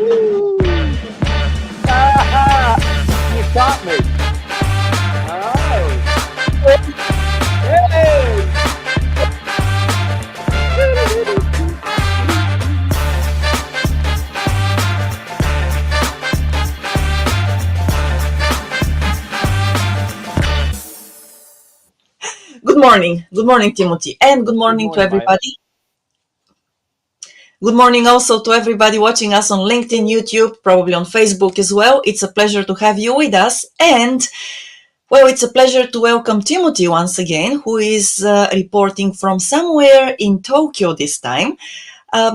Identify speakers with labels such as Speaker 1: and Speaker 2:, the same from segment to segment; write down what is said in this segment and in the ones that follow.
Speaker 1: You got me. All right. Hey.
Speaker 2: Good morning, Timothy, and good morning to everybody. Good morning also to everybody watching us on LinkedIn, YouTube, probably on Facebook as well. It's a pleasure to have you with us. And, well, it's a pleasure to welcome Timothy once again, who is reporting from somewhere in Tokyo this time.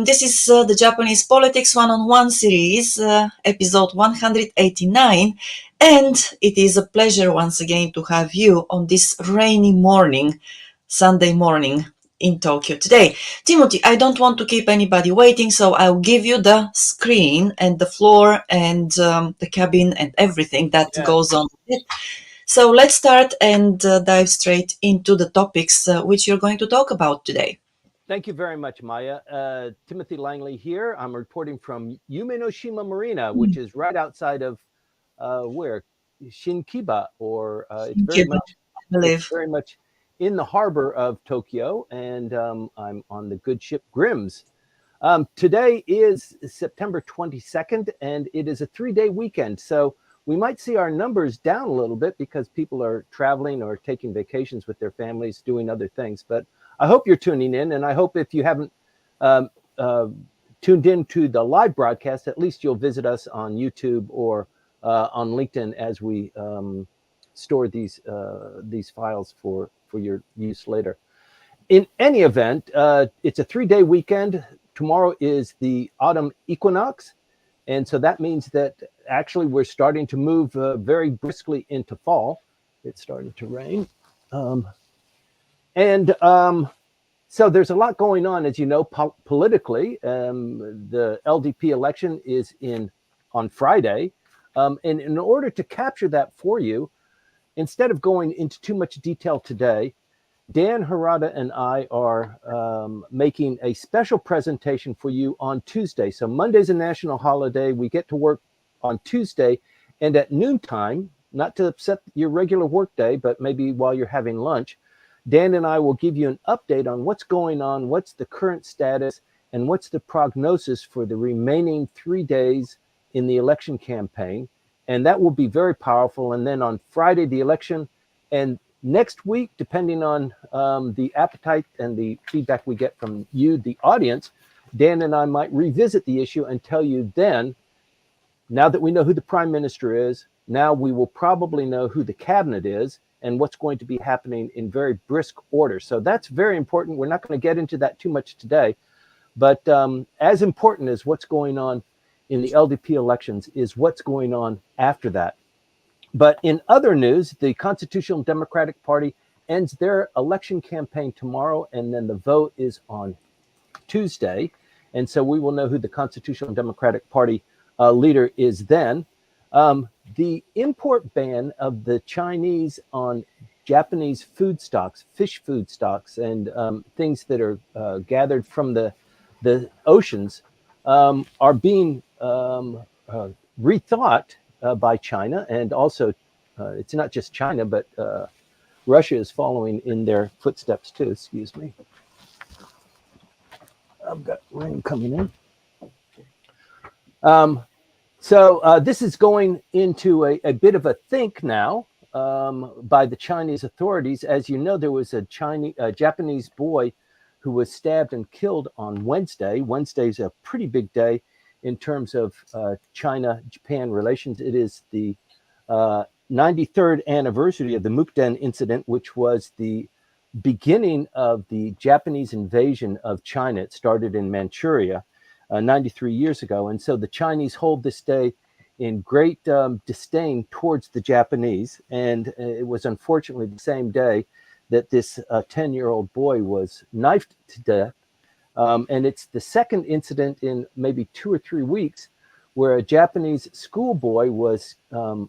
Speaker 2: This is the Japanese Politics One-on-One series, episode 189. And it is a pleasure once again to have you on this rainy morning, Sunday morning, in Tokyo today. Timothy, I don't want to keep anybody waiting, so I'll give you the screen and the floor and the cabin and everything that goes on with it. So let's start and dive straight into the topics which you're going to talk about today.
Speaker 1: Thank you very much, Maya. Timothy Langley here. I'm reporting from Umenoshima Marina, which is right outside of where? Shinkiba, or it's very much in the harbor of Tokyo, and I'm on the good ship Grimm's. Today is September 22nd, and it is a 3-day weekend. So we might see our numbers down a little bit because people are traveling or taking vacations with their families, doing other things. But I hope you're tuning in, and I hope if you haven't tuned in to the live broadcast, at least you'll visit us on YouTube or on LinkedIn as we store these files for your use later. In any event, it's a 3-day weekend. Tomorrow is the autumn equinox. And so that means that actually we're starting to move very briskly into fall. It's starting to rain. So there's a lot going on, as you know, politically. The LDP election is on Friday. And in order to capture that for you, instead of going into too much detail today, Dan Harada and I are making a special presentation for you on Tuesday. So Monday's a national holiday. We get to work on Tuesday, and at noontime, not to upset your regular workday, but maybe while you're having lunch, Dan and I will give you an update on what's going on, what's the current status, and what's the prognosis for the remaining 3 days in the election campaign. And that will be very powerful. And then on Friday, the election, and next week, depending on the appetite and the feedback we get from you, the audience, Dan and I might revisit the issue and tell you then, now that we know who the prime minister is, now we will probably know who the cabinet is and what's going to be happening in very brisk order. So that's very important. We're not going to get into that too much today, but as important as what's going on in the LDP elections is what's going on after that. But in other news, the Constitutional Democratic Party ends their election campaign tomorrow, and then the vote is on Tuesday. And so we will know who the Constitutional Democratic Party leader is then. The import ban of the Chinese on Japanese food stocks, fish food stocks, and things that are gathered from the oceans are being rethought by China. And also, it's not just China, but Russia is following in their footsteps too. Excuse me. I've got rain coming in. So this is going into a bit of a think now by the Chinese authorities. As you know, there was a Japanese boy who was stabbed and killed on Wednesday. Wednesday's a pretty big day in terms of China-Japan relations. It is the 93rd anniversary of the Mukden incident, which was the beginning of the Japanese invasion of China. It started in Manchuria 93 years ago. And so the Chinese hold this day in great disdain towards the Japanese. And it was unfortunately the same day that this 10-year-old boy was knifed to death. And it's the second incident in maybe 2 or 3 weeks where a Japanese schoolboy was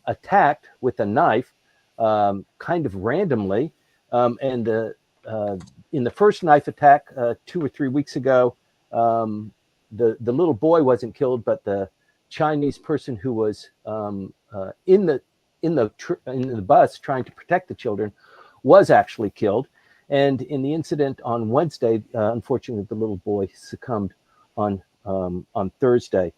Speaker 1: attacked with a knife kind of randomly. And in the first knife attack 2 or 3 weeks ago, the little boy wasn't killed, but the Chinese person who was in the bus trying to protect the children was actually killed. And in the incident on Wednesday, unfortunately, the little boy succumbed on Thursday.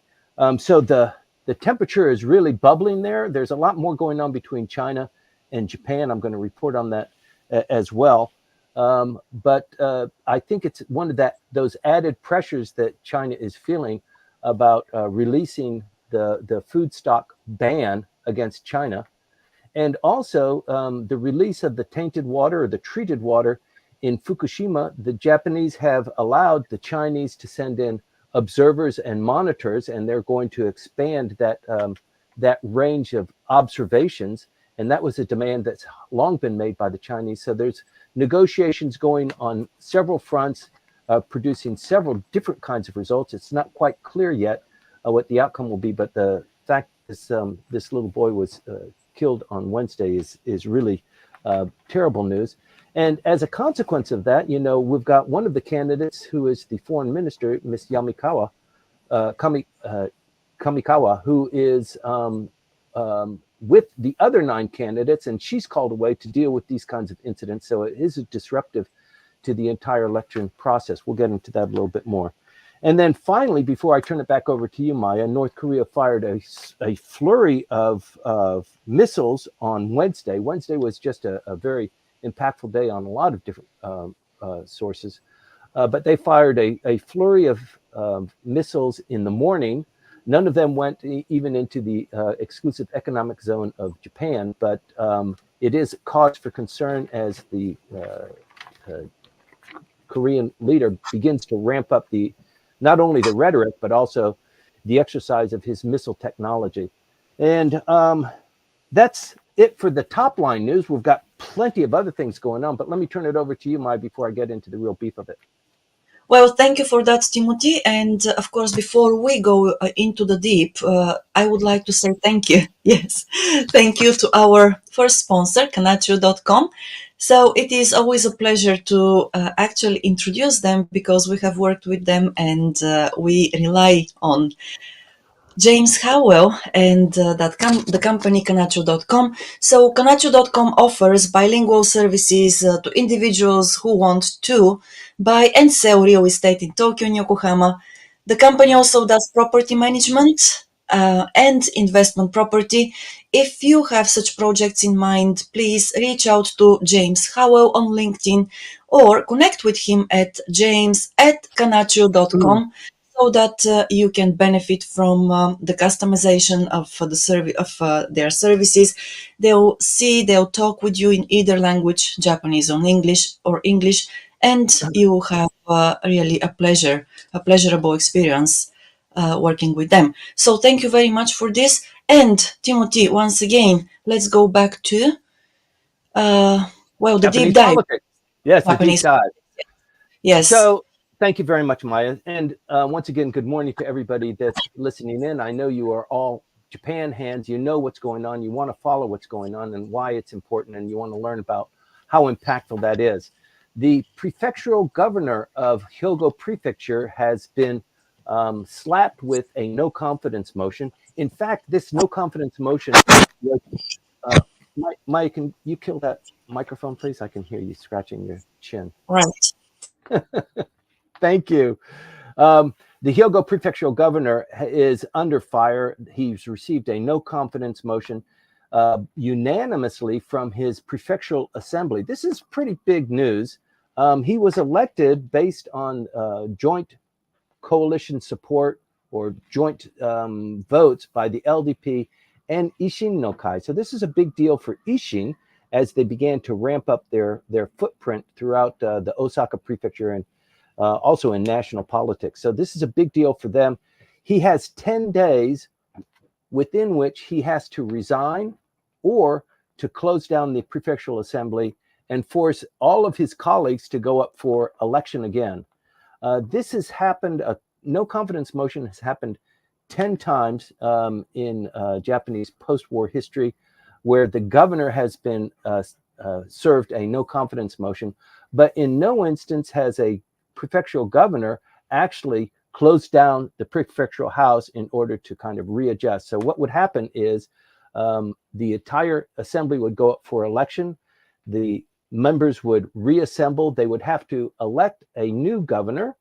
Speaker 1: So the temperature is really bubbling there. There's a lot more going on between China and Japan. I'm going to report on that as well. But I think it's one of those added pressures that China is feeling about releasing the food stock ban against China. And also the release of the tainted water or the treated water in Fukushima. The Japanese have allowed the Chinese to send in observers and monitors, and they're going to expand that range of observations. And that was a demand that's long been made by the Chinese. So there's negotiations going on several fronts, producing several different kinds of results. It's not quite clear yet what the outcome will be, but the fact this little boy was killed on Wednesday is really terrible news. And as a consequence of that, we've got one of the candidates who is the foreign minister, Miss Kamikawa, who is with the other 9 candidates, and she's called away to deal with these kinds of incidents. So it is disruptive to the entire election process. We'll get into that a little bit more. And then finally, before I turn it back over to you, Maya, North Korea fired a flurry of missiles on Wednesday. Wednesday was just a very impactful day on a lot of different sources. But they fired a flurry of missiles in the morning. None of them went even into the exclusive economic zone of Japan, but it is cause for concern as the Korean leader begins to ramp up not only the rhetoric, but also the exercise of his missile technology. And that's it for the top line news. We've got plenty of other things going on, but let me turn it over to you, Mai, before I get into the real beef of it.
Speaker 2: Well, thank you for that, Timothy. And of course, before we go into the deep, I would like to say thank you. Yes, thank you to our first sponsor, Kanchu.com. So it is always a pleasure to actually introduce them because we have worked with them and we rely on James Howell and the company Kanchu.com. So Kanchu.com offers bilingual services to individuals who want to buy and sell real estate in Tokyo and Yokohama. The company also does property management and investment property. If you have such projects in mind, please reach out to James Howell on LinkedIn or connect with him at james@kanchu.com. So that you can benefit from the customization of their services. They'll talk with you in either language, Japanese or English, and you have really a pleasurable experience working with them. So thank you very much for this. And Timothy, once again, let's go back to the
Speaker 1: Japanese
Speaker 2: deep dive.
Speaker 1: Politics. Yes,
Speaker 2: Japanese,
Speaker 1: the deep dive.
Speaker 2: Yes.
Speaker 1: So thank you very much, Maya. And once again, good morning to everybody that's listening in. I know you are all Japan hands. You know what's going on. You want to follow what's going on and why it's important, and you want to learn about how impactful that is. The prefectural governor of Hyogo Prefecture has been slapped with a no confidence motion. In fact, this no confidence motion was, Maya, can you kill that microphone, please? I can hear you scratching your chin.
Speaker 2: Right.
Speaker 1: Thank you. The Hyogo prefectural governor is under fire. He's received a no confidence motion unanimously from his prefectural assembly. This is pretty big news. He was elected based on joint coalition support or joint votes by the LDP and Ishin no Kai. So this is a big deal for Ishin as they began to ramp up their footprint throughout the Osaka prefecture and also in national politics. So this is a big deal for them. He has 10 days within which he has to resign or to close down the prefectural assembly and force all of his colleagues to go up for election again. This has happened, a no confidence motion has happened 10 times in Japanese post-war history, where the governor has been served a no confidence motion, but in no instance has a prefectural governor actually close down the prefectural house in order to kind of readjust. So what would happen is the entire assembly would go up for election. The members would reassemble. They would have to elect a new governor.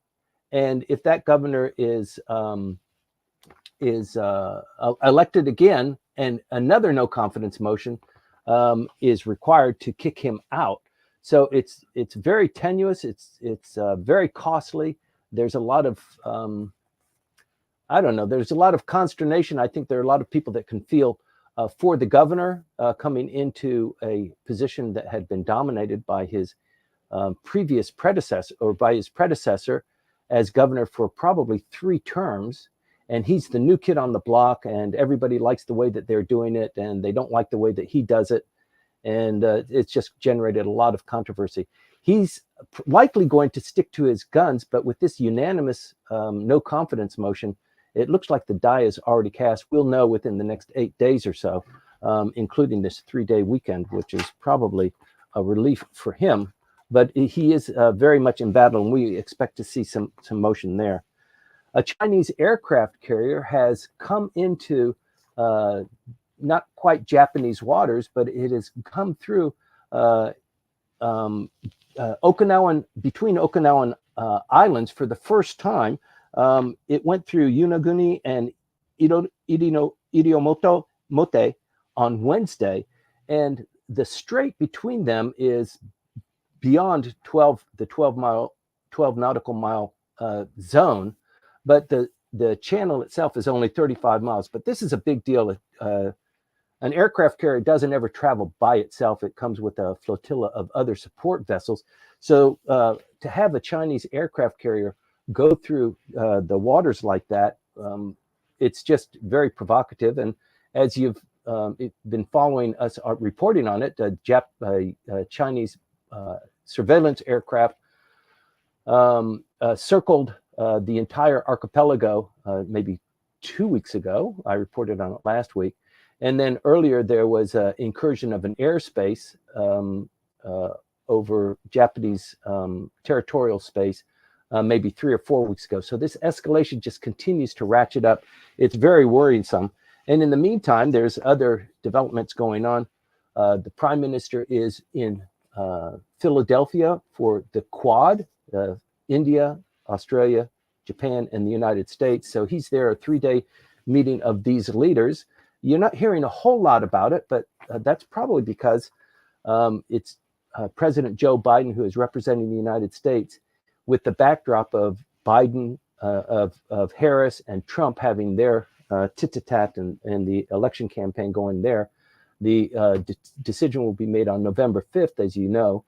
Speaker 1: And if that governor is elected again and another no confidence motion is required to kick him out. So it's very tenuous. It's very costly. There's a lot of I don't know. There's a lot of consternation. I think there are a lot of people that can feel for the governor coming into a position that had been dominated by his previous predecessor, or by his predecessor as governor for probably 3 terms. And he's the new kid on the block, and everybody likes the way that they're doing it, and they don't like the way that he does it. And it's just generated a lot of controversy. He's likely going to stick to his guns, but with this unanimous no confidence motion, it looks like the die is already cast. We'll know within the next 8 days or so, including this 3-day weekend, which is probably a relief for him. But he is very much in battle, and we expect to see some motion there. A Chinese aircraft carrier has come into not quite Japanese waters, but it has come through Okinawan, between Okinawan islands for the first time. It went through Yonaguni and Iriomote on Wednesday, and the strait between them is beyond the 12 nautical mile zone, but the channel itself is only 35 miles. But this is a big deal. An aircraft carrier doesn't ever travel by itself. It comes with a flotilla of other support vessels. So to have a Chinese aircraft carrier go through the waters like that, it's just very provocative. And as you've been following us reporting on it, Chinese surveillance aircraft circled the entire archipelago maybe 2 weeks ago. I reported on it last week. And then earlier there was an incursion of an airspace over Japanese territorial space maybe 3 or 4 weeks ago. So this escalation just continues to ratchet up. It's very worrisome. And in the meantime, there's other developments going on. The Prime Minister is in Philadelphia for the Quad, India, Australia, Japan, and the United States. So he's there, a 3-day meeting of these leaders. You're not hearing a whole lot about it, but that's probably because it's President Joe Biden who is representing the United States, with the backdrop of Biden, of Harris, and Trump having their tit-to-tat and the election campaign going there. The decision will be made on November 5th, as you know.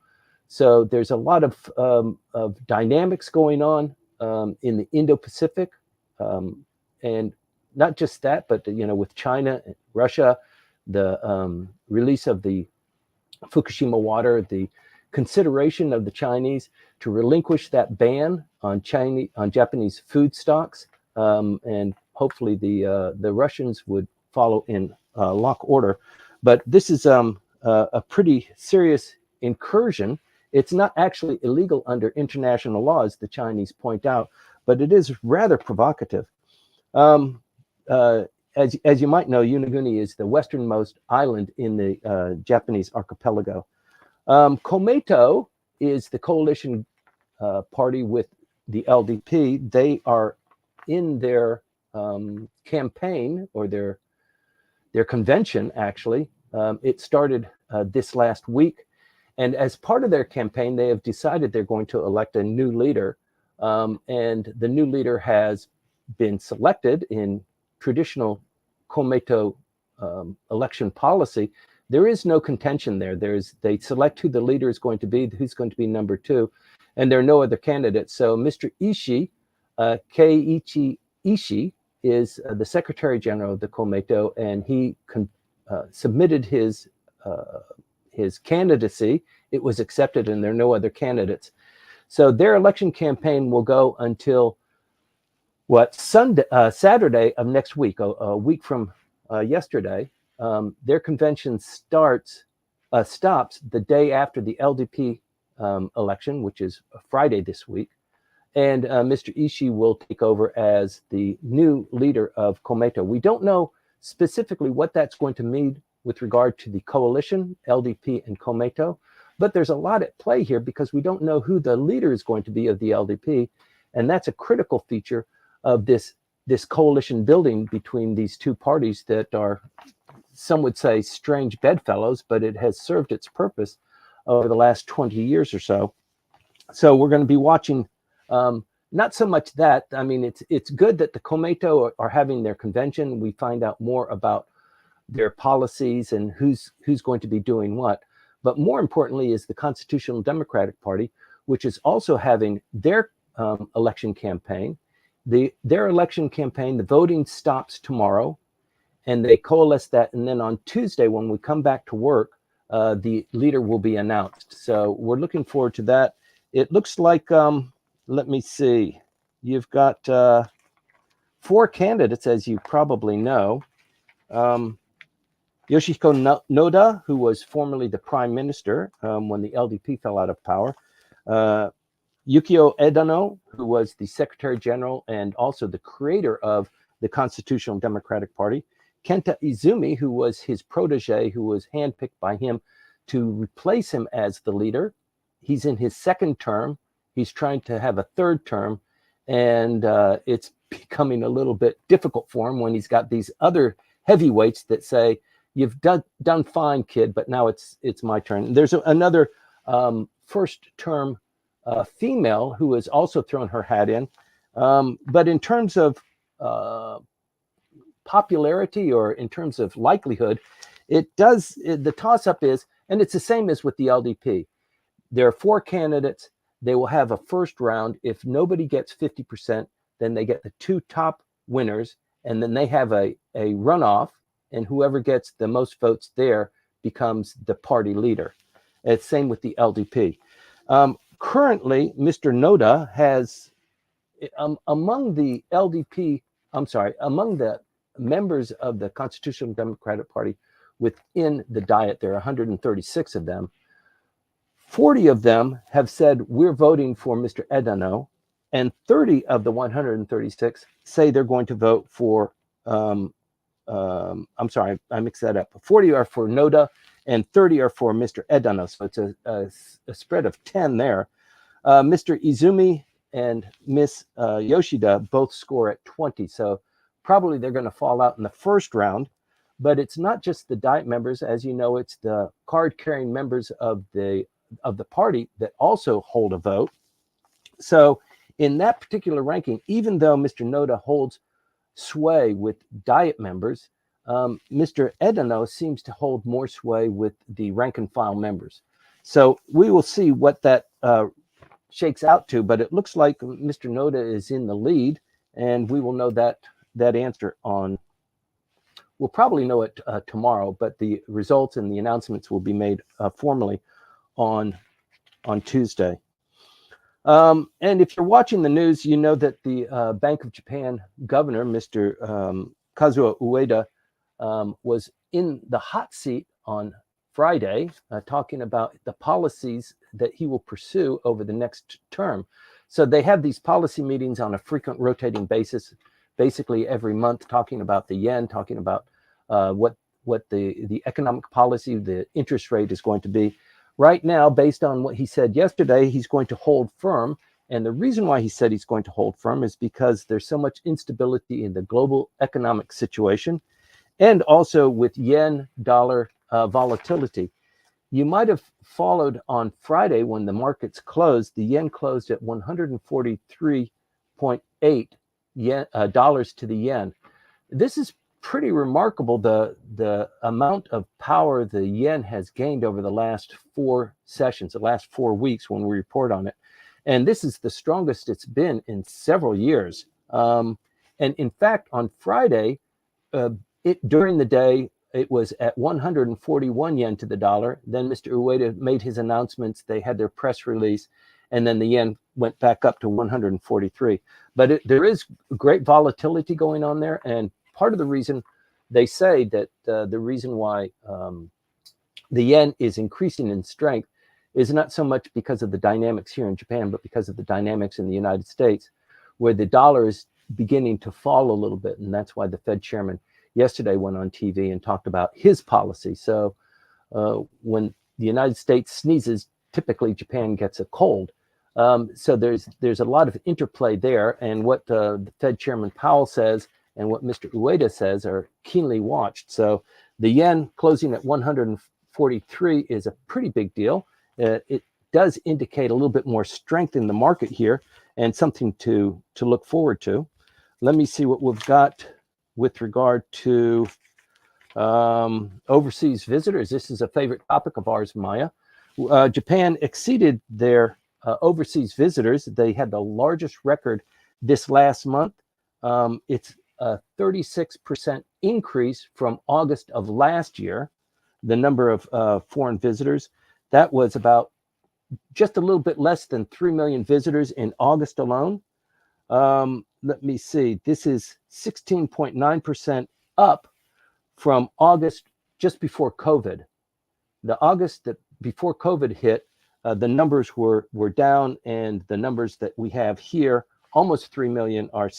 Speaker 1: So there's a lot of dynamics going on in the Indo-Pacific, and not just that, but with China, Russia, the release of the Fukushima water, the consideration of the Chinese to relinquish that ban on Japanese food stocks, and hopefully the Russians would follow in lock order. But this is a pretty serious incursion. It's not actually illegal under international law, as the Chinese point out, but it is rather provocative. As you might know, Yonaguni is the westernmost island in the Japanese archipelago. Komeito is the coalition party with the LDP. They are in their campaign, or their convention, actually. It started this last week. And as part of their campaign, they have decided they're going to elect a new leader. And the new leader has been selected in traditional Komeito election policy. There is no contention there. They select who the leader is going to be, who's going to be number 2, and there are no other candidates. So Mr. Ishii, Keiichi Ishii, is the Secretary General of the Komeito, and he submitted his candidacy. It was accepted, and there are no other candidates. So their election campaign will go until Saturday of next week, a week from yesterday. Their convention stops the day after the LDP election, which is Friday this week. and Mr. Ishii will take over as the new leader of Komeito. We don't know specifically what that's going to mean with regard to the coalition, LDP and Komeito, but there's a lot at play here because we don't know who the leader is going to be of the LDP, and that's a critical feature of this coalition building between these two parties that are, some would say, strange bedfellows, but it has served its purpose over the last 20 years or so. So we're going to be watching not so much that. I mean, it's good that the Komeito are having their convention. We find out more about their policies and who's going to be doing what. But more importantly is the Constitutional Democratic Party, which is also having their election campaign. Their election campaign, the voting stops tomorrow, and they coalesce that. And then on Tuesday, when we come back to work, the leader will be announced. So we're looking forward to that. It looks like, let me see, you've got 4 candidates, as you probably know. Yoshihiko Noda, who was formerly the prime minister when the LDP fell out of power. Yukio Edano, who was the secretary general and also the creator of the Constitutional Democratic Party. Kenta Izumi, who was his protege, who was handpicked by him to replace him as the leader. He's in his 2nd term. He's trying to have a 3rd term, and it's becoming a little bit difficult for him when he's got these other heavyweights that say, "You've done fine, kid, but now it's my turn." There's another 1st term female who has also thrown her hat in. But in terms of popularity or in terms of likelihood, the toss-up is, and it's the same as with the LDP. There are 4 candidates. They will have a first round. If nobody gets 50%, then they get the 2 top winners, and then they have a runoff, and whoever gets the most votes there becomes the party leader. It's same with the LDP. Currently, Mr. Noda has, among the LDP, among the members of the Constitutional Democratic Party within the Diet, there are 136 of them. 40 of them have said, we're voting for Mr. Edano, and 30 of the 136 say they're going to vote for, I'm sorry, I mixed that up. 40 are for Noda, and 30 are for Mr. Edano. So it's a spread of 10 there. Mr. Izumi and Miss Yoshida both score at 20. So probably they're going to fall out in the first round. But it's not just the Diet members. As you know, it's the card-carrying members of the party that also hold a vote. So in that particular ranking, even though Mr. Noda holds sway with Diet members, Mr. Edano seems to hold more sway with the rank and file members. So we will see what that shakes out to, but it looks like Mr. Noda is in the lead, and we will know that answer on, we'll probably know it tomorrow, but the results and the announcements will be made formally on Tuesday. And if you're watching the news, you know that the Bank of Japan governor, Mr. Kazuo Ueda, was in the hot seat on Friday, talking about the policies that he will pursue over the next term. So they have these policy meetings on a frequent rotating basis, basically every month, talking about the yen, talking about what the economic policy, the interest rate is going to be. Right now, based on what he said yesterday, he's going to hold firm. And the reason why he said he's going to hold firm is because there's so much instability in the global economic situation, and also with yen-dollar volatility. You might have followed on Friday when the markets closed. The yen closed at 143.8 dollars to the yen. This is pretty remarkable, the amount of power the yen has gained over the last 4 sessions, the last 4 weeks when we report on it. And this is the strongest it's been in several years. And in fact, on Friday, during the day, it was at 141 yen to the dollar. Then Mr. Ueda made his announcements. They had their press release, and then the yen went back up to 143. But there is great volatility going on there, and part of the reason they say that the reason why the yen is increasing in strength is not so much because of the dynamics here in Japan, but because of the dynamics in the United States, where the dollar is beginning to fall a little bit. And that's why the Fed chairman yesterday went on TV and talked about his policy. So when the United States sneezes, typically Japan gets a cold. So there's a lot of interplay there. And what the Fed Chairman Powell says and what Mr. Ueda says are keenly watched. So the yen closing at 143 is a pretty big deal. It does indicate a little bit more strength in the market here and something to look forward to. Let me see what we've got with regard to overseas visitors. This is a favorite topic of ours, Maya. Japan exceeded their overseas visitors. They had the largest record this last month. It's a 36% increase from August of last year, the number of foreign visitors. That was about just a little bit less than 3 million visitors in August alone. Let me see. This is 16.9% up from August just before COVID. The August that before COVID hit, the numbers were down, and the numbers that we have here, almost 3 million, are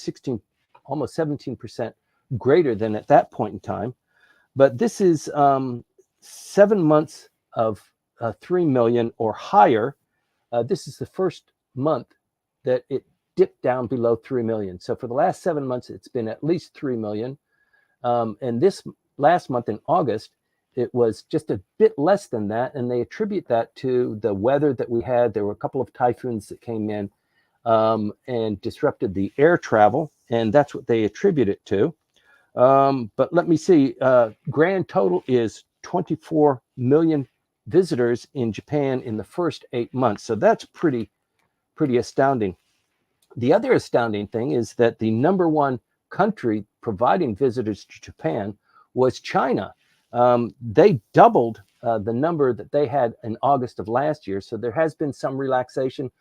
Speaker 1: almost 17% greater than at that point in time. But this is 7 months of 3 million or higher. This is the first month that it dipped down below 3 million. So for the last 7 months, it's been at least 3 million. And this last month in August, it was just a bit less than that. And they attribute that to the weather that we had. There were a couple of typhoons that came in and disrupted the air travel. And that's what they attribute it to. But let me see. Grand total is 24 million visitors in Japan in the first 8 months. So that's pretty astounding. The other astounding thing is that the number one country providing visitors to Japan was China. They doubled the number that they had in August of last year. So there has been some relaxation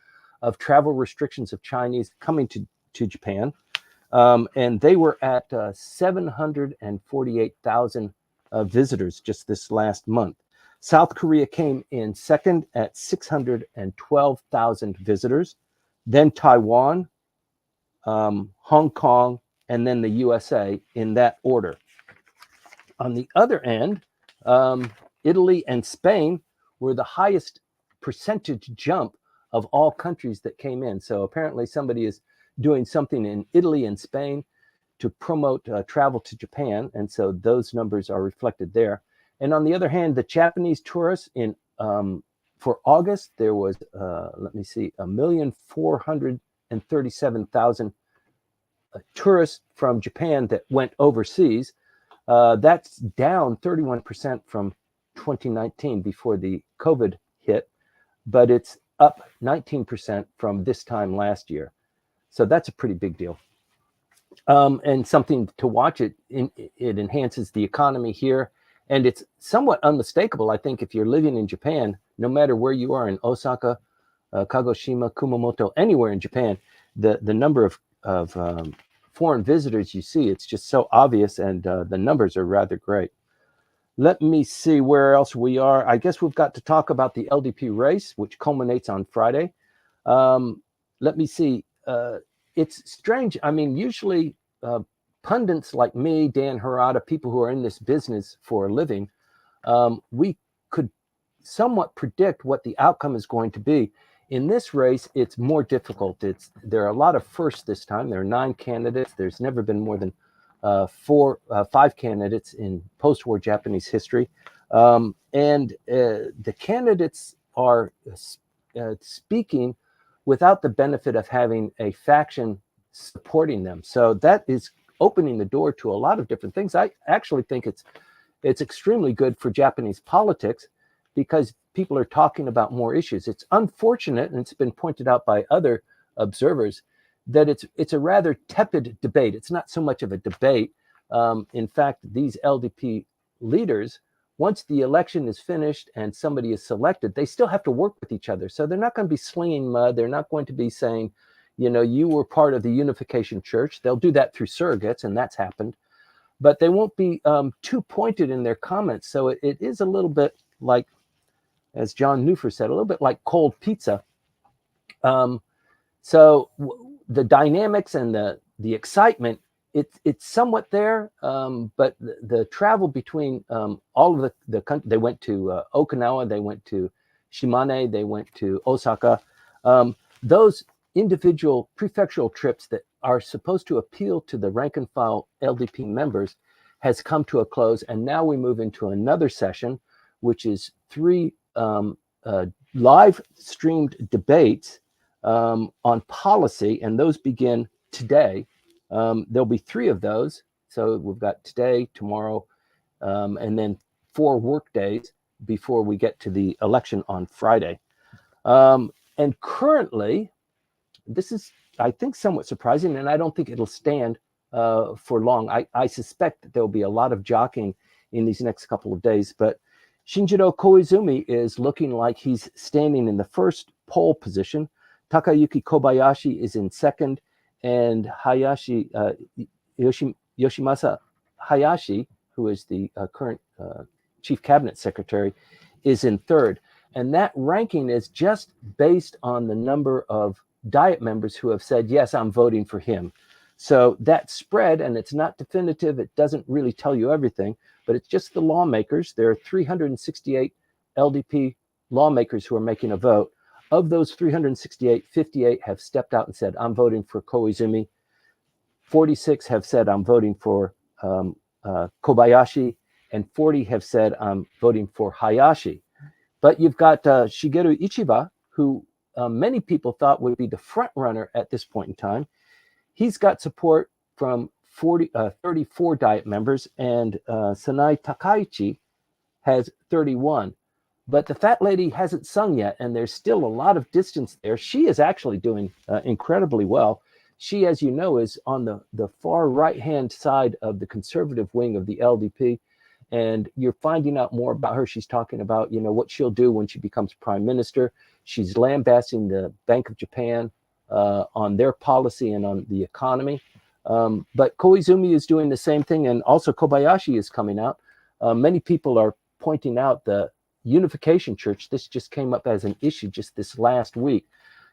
Speaker 1: of travel restrictions of Chinese coming to Japan. And they were at 748,000 visitors just this last month. South Korea came in second at 612,000 visitors. Then Taiwan, Hong Kong, and then the USA in that order. On the other end, Italy and Spain were the highest percentage jump of all countries that came in. So apparently somebody is doing something in Italy and Spain to promote travel to Japan. And so those numbers are reflected there. And on the other hand, the Japanese tourists for August, there was, 1,437,000 tourists from Japan that went overseas. That's down 31% from 2019 before the COVID hit, but it's up 19% from this time last year. So that's a pretty big deal. And something to watch. It enhances the economy here. And it's somewhat unmistakable, I think, if you're living in Japan, no matter where you are in Osaka, Kagoshima, Kumamoto, anywhere in Japan, the number of foreign visitors you see, it's just so obvious, and the numbers are rather great. Let me see where else we are. I guess we've got to talk about the LDP race, which culminates on Friday. Let me see. It's strange. I mean, usually pundits like me, Dan Harada, people who are in this business for a living, we could somewhat predict what the outcome is going to be. In this race, it's more difficult. There are a lot of firsts this time. There are 9 candidates. There's never been more than 5 candidates in post-war Japanese history. And the candidates are speaking without the benefit of having a faction supporting them. So that is opening the door to a lot of different things. I actually think it's extremely good for Japanese politics because people are talking about more issues. It's unfortunate, and it's been pointed out by other observers, that it's a rather tepid debate. It's not so much of a debate. In fact, these LDP leaders, once the election is finished and somebody is selected, they still have to work with each other. So they're not going to be slinging mud. They're not going to be saying, you were part of the Unification Church. They'll do that through surrogates, and that's happened. But they won't be too pointed in their comments. So it is a little bit like as John Newfer said, a little bit like cold pizza. So the dynamics and the excitement, it's somewhat there, but the travel between all of the country, they went to Okinawa, they went to Shimane, they went to Osaka. Those individual prefectural trips that are supposed to appeal to the rank and file LDP members has come to a close. And now we move into another session, which is 3 live streamed debates on policy, and those begin today. There'll be 3 of those. So we've got today, tomorrow, and then 4 work days before we get to the election on Friday. And currently, this is, I think, somewhat surprising, and I don't think it'll stand for long. I suspect that there'll be a lot of jockeying in these next couple of days, but Shinjiro Koizumi is looking like he's standing in the first pole position. Takayuki Kobayashi is in second, and Yoshimasa Hayashi, who is the current chief cabinet secretary, is in third. And that ranking is just based on the number of Diet members who have said, yes, I'm voting for him. So that spread, and it's not definitive, it doesn't really tell you everything, but it's just the lawmakers. There are 368 LDP lawmakers who are making a vote. Of those 368, 58 have stepped out and said, I'm voting for Koizumi. 46 have said, I'm voting for Kobayashi, and 40 have said, I'm voting for Hayashi. But you've got Shigeru Ichiba, who many people thought would be the front runner at this point in time. He's got support from 34 Diet members, and Sanai Takaichi has 31. But the fat lady hasn't sung yet, and there's still a lot of distance there. She is actually doing incredibly well. She, as you know, is on the far right-hand side of the conservative wing of the LDP, and you're finding out more about her. She's talking about, what she'll do when she becomes prime minister. She's lambasting the Bank of Japan on their policy and on the economy. But Koizumi is doing the same thing, and also Kobayashi is coming out. Many people are pointing out the Unification Church. This just came up as an issue just this last week.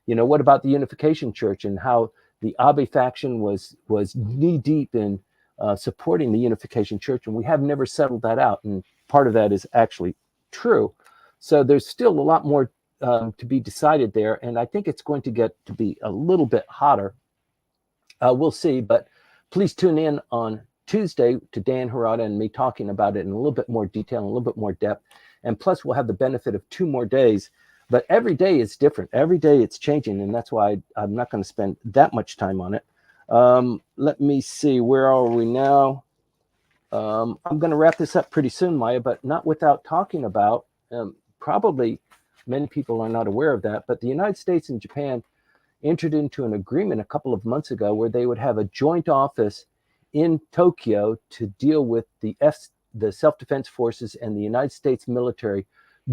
Speaker 1: What about the Unification Church and how the Abe faction was knee-deep in supporting the Unification Church, and we have never settled that out, and part of that is actually true. So there's still a lot more to be decided there, and I think it's going to get to be a little bit hotter. We'll see, but please tune in on Tuesday to Dan Harada and me talking about it in a little bit more detail, and a little bit more depth, and plus we'll have the benefit of 2 more days. But every day is different. Every day it's changing, and that's why I'm not going to spend that much time on it. Let me see, where are we now? I'm going to wrap this up pretty soon, Maya, but not without talking about, probably many people are not aware of that, but the United States and Japan entered into an agreement a couple of months ago where they would have a joint office in Tokyo to deal with the self-defense forces and the United States military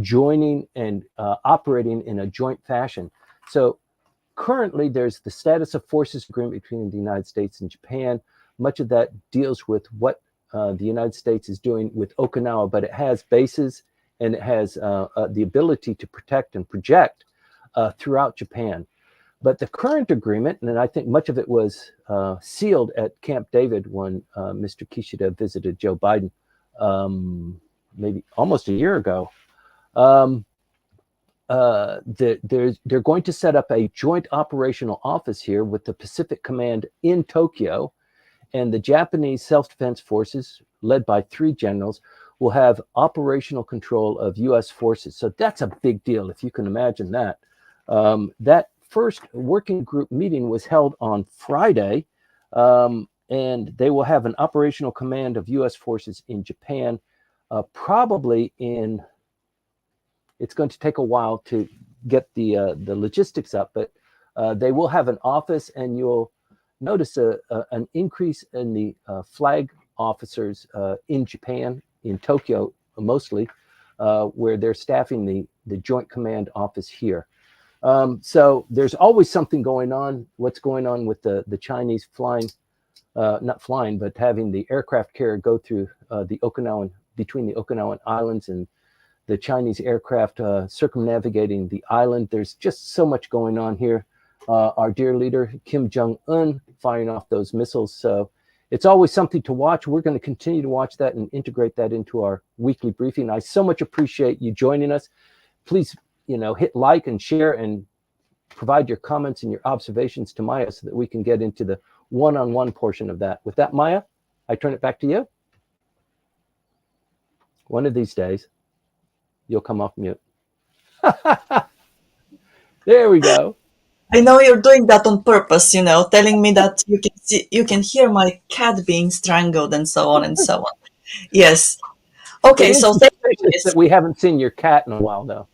Speaker 1: joining and operating in a joint fashion. So currently there's the status of forces agreement between the United States and Japan. Much of that deals with what the United States is doing with Okinawa, but it has bases and it has the ability to protect and project throughout Japan. But the current agreement, and I think much of it was sealed at Camp David when Mr. Kishida visited Joe Biden maybe almost a year ago. They're going to set up a joint operational office here with the Pacific Command in Tokyo, and the Japanese self-defense forces, led by 3 generals, will have operational control of U.S. forces. So that's a big deal, if you can imagine that. That first working group meeting was held on Friday, and they will have an operational command of U.S. forces in Japan, probably in. It's going to take a while to get the logistics up, but they will have an office, and you'll notice an increase in the flag officers in Japan, in Tokyo mostly, where they're staffing the Joint Command office here. So there's always something going on. What's going on with the Chinese flying, not flying, but having the aircraft carrier go through between the Okinawan Islands and the Chinese aircraft circumnavigating the island. There's just so much going on here. Our dear leader, Kim Jong-un, firing off those missiles. So it's always something to watch. We're going to continue to watch that and integrate that into our weekly briefing. I so much appreciate you joining us. Please, hit like and share and provide your comments and your observations to Maya so that we can get into the one-on-one portion of that. With that, Maya, I turn it back to you. One of these days, you'll come off mute. There we go.
Speaker 2: I know you're doing that on purpose, telling me that you can hear my cat being strangled and so on and so on. Yes. Okay, so thank you.
Speaker 1: That we haven't seen your cat in a while, though.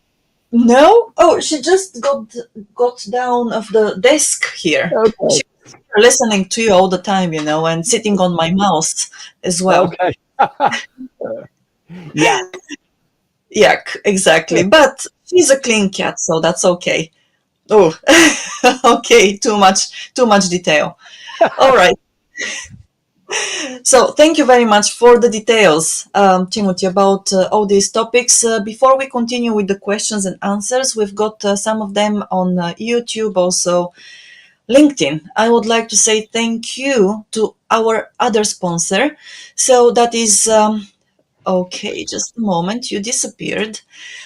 Speaker 2: No? Oh, she just got down off the desk here.
Speaker 1: Okay.
Speaker 2: She's listening to you all the time, and sitting on my mouse as well.
Speaker 1: Okay. Yeah.
Speaker 2: Yeah, exactly. But she's a clean cat, so that's okay. Oh, okay. Too much detail. All right. So thank you very much for the details, Timothy, about all these topics. Before we continue with the questions and answers, we've got some of them on YouTube, also LinkedIn. I would like to say thank you to our other sponsor. So that is, okay, just a moment, you disappeared.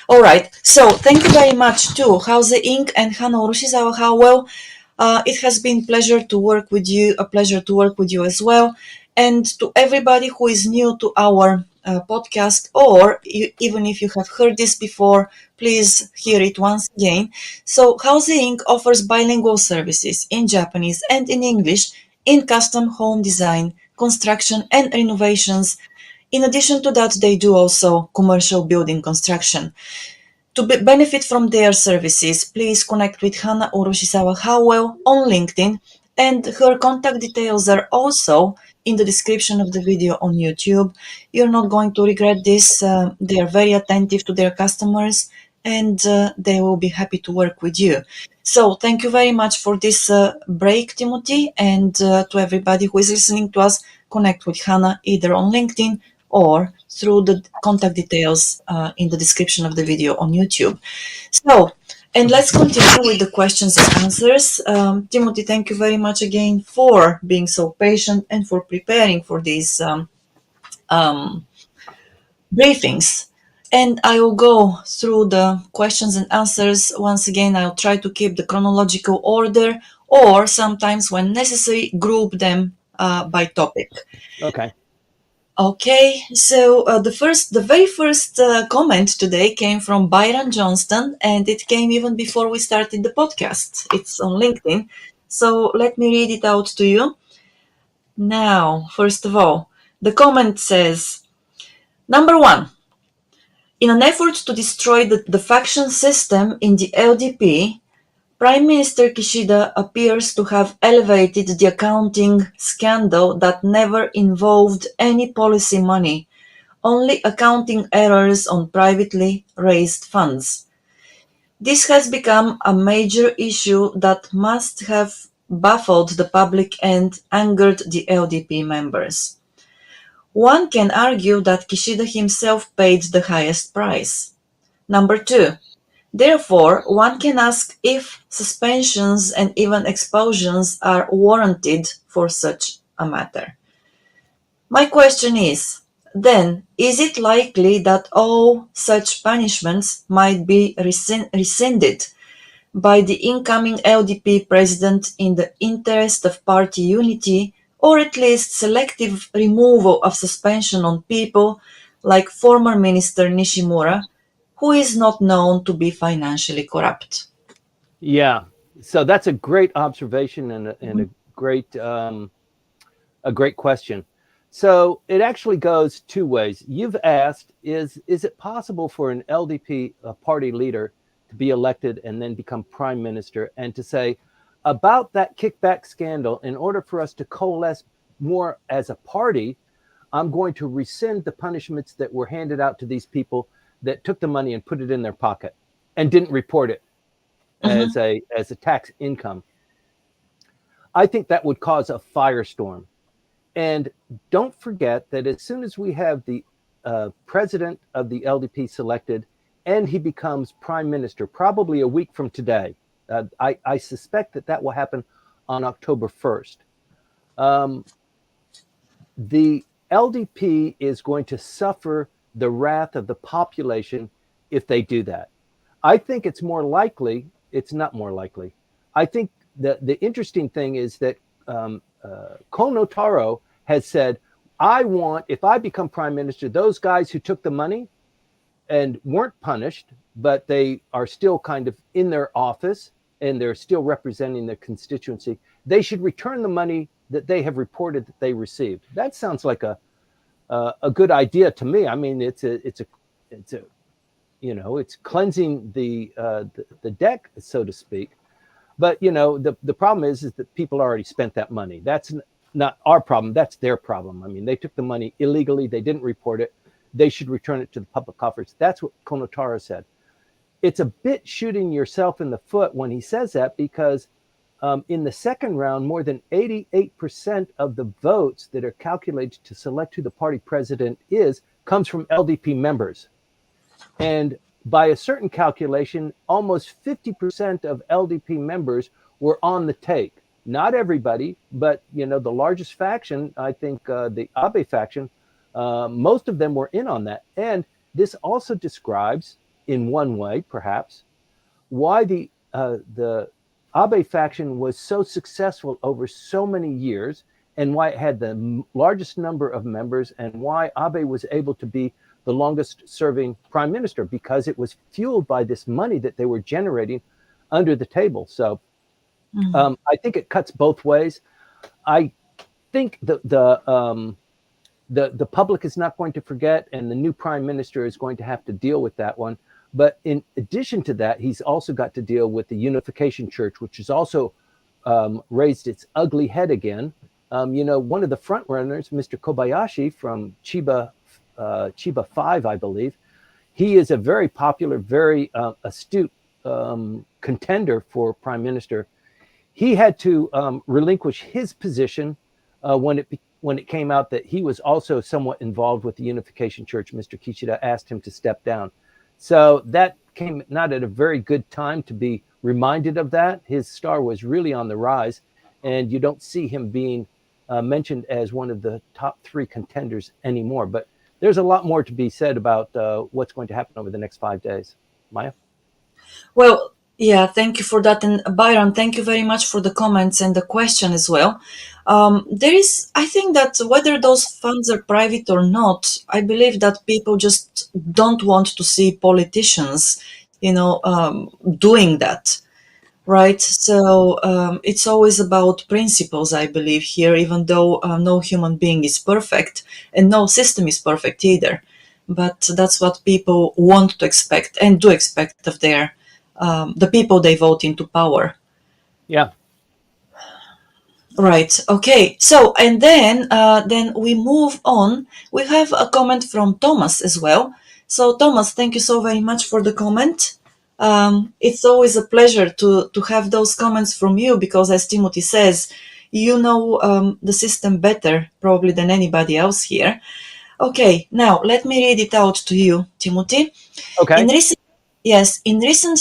Speaker 2: All right, so thank you very much to Houze Inc. and Hana Urushizawa Howell. It has been a pleasure to work with you as well. And to everybody who is new to our podcast, or even if you have heard this before, please hear it once again. So Houze Inc. offers bilingual services in Japanese and in English in custom home design, construction and renovations. In addition to that, they do also commercial building construction. To benefit from their services, please connect with Hana Urushizawa Howell on LinkedIn, and her contact details are also in the description of the video on YouTube. You're not going to regret this. They are very attentive to their customers, and they will be happy to work with you. So thank you very much for this break, Timothy, and to everybody who is listening to us, connect with Hana either on LinkedIn or through the contact details in the description of the video on YouTube. So, and let's continue with the questions and answers. Timothy, thank you very much again for being so patient and for preparing for these briefings. And I will go through the questions and answers. Once again, I'll try to keep the chronological order, or sometimes when necessary, group them by topic.
Speaker 1: Okay.
Speaker 2: Okay, so the very first comment today came from Byron Johnston, and it came even before we started the podcast. It's on LinkedIn, so let me read it out to you. Now, first of all, the comment says, number 1, in an effort to destroy the faction system in the LDP, Prime Minister Kishida appears to have elevated the accounting scandal that never involved any policy money, only accounting errors on privately raised funds. This has become a major issue that must have baffled the public and angered the LDP members. One can argue that Kishida himself paid the highest price. Number 2. Therefore, one can ask if suspensions and even expulsions are warranted for such a matter. My question is, then, is it likely that all such punishments might be rescinded by the incoming LDP president in the interest of party unity, or at least selective removal of suspension on people like former Minister Nishimura, who is not known to be financially corrupt?
Speaker 1: Yeah, so that's a great observation and a great question. So it actually goes two ways. You've asked, is it possible for an LDP party leader to be elected and then become prime minister, and to say about that kickback scandal, in order for us to coalesce more as a party, I'm going to rescind the punishments that were handed out to these people that took the money and put it in their pocket and didn't report it as a tax income. I think that would cause a firestorm. And don't forget that as soon as we have the president of the LDP selected, and he becomes prime minister, probably a week from today. I suspect that will happen on October 1st. The LDP is going to suffer the wrath of the population if they do that. I think it's more likely, it's not more likely. I think the interesting thing is that Kono Taro has said, I want, if I become prime minister, those guys who took the money and weren't punished, but they are still kind of in their office and they're still representing their constituency, they should return the money that they have reported that they received. That sounds like a good idea to me. I mean, it's cleansing the deck, so to speak. But the problem is that people already spent that money. That's not our problem. That's their problem. I mean, they took the money illegally. They didn't report it. They should return it to the public coffers. That's what Konotaro said. It's a bit shooting yourself in the foot when he says that, because in the second round, more than 88% of the votes that are calculated to select who the party president is comes from LDP members. And by a certain calculation, almost 50% of LDP members were on the take. Not everybody, but the largest faction, I think the Abe faction, most of them were in on that. And this also describes, in one way, perhaps, why the Abe faction was so successful over so many years, and why it had the largest number of members, and why Abe was able to be the longest serving prime minister, because it was fueled by this money that they were generating under the table. So I think it cuts both ways. I think the public is not going to forget, and the new prime minister is going to have to deal with that one. But in addition to that, he's also got to deal with the Unification Church, which has also raised its ugly head again. One of the front runners, Mr. Kobayashi from Chiba 5, I believe, he is a very popular, very astute contender for prime minister. He had to relinquish his position when it came out that he was also somewhat involved with the Unification Church. Mr. Kishida asked him to step down. So that came not at a very good time to be reminded of that. His star was really on the rise, and you don't see him being mentioned as one of the top 3 contenders anymore. But there's a lot more to be said about what's going to happen over the next 5 days. Maya?
Speaker 2: Well, yeah, thank you for that. And Byron, thank you very much for the comments and the question as well. I think that whether those funds are private or not, I believe that people just don't want to see politicians, doing that. Right. So it's always about principles, I believe, here, even though no human being is perfect and no system is perfect either. But that's what people want to expect and do expect of the people they vote into power.
Speaker 1: Yeah.
Speaker 2: Right. Okay. So, and then we move on. We have a comment from Thomas as well. So, Thomas, thank you so very much for the comment. It's always a pleasure to have those comments from you, because, as Timothy says, the system better probably than anybody else here. Okay. Now, let me read it out to you, Timothy.
Speaker 1: Okay.
Speaker 2: In recent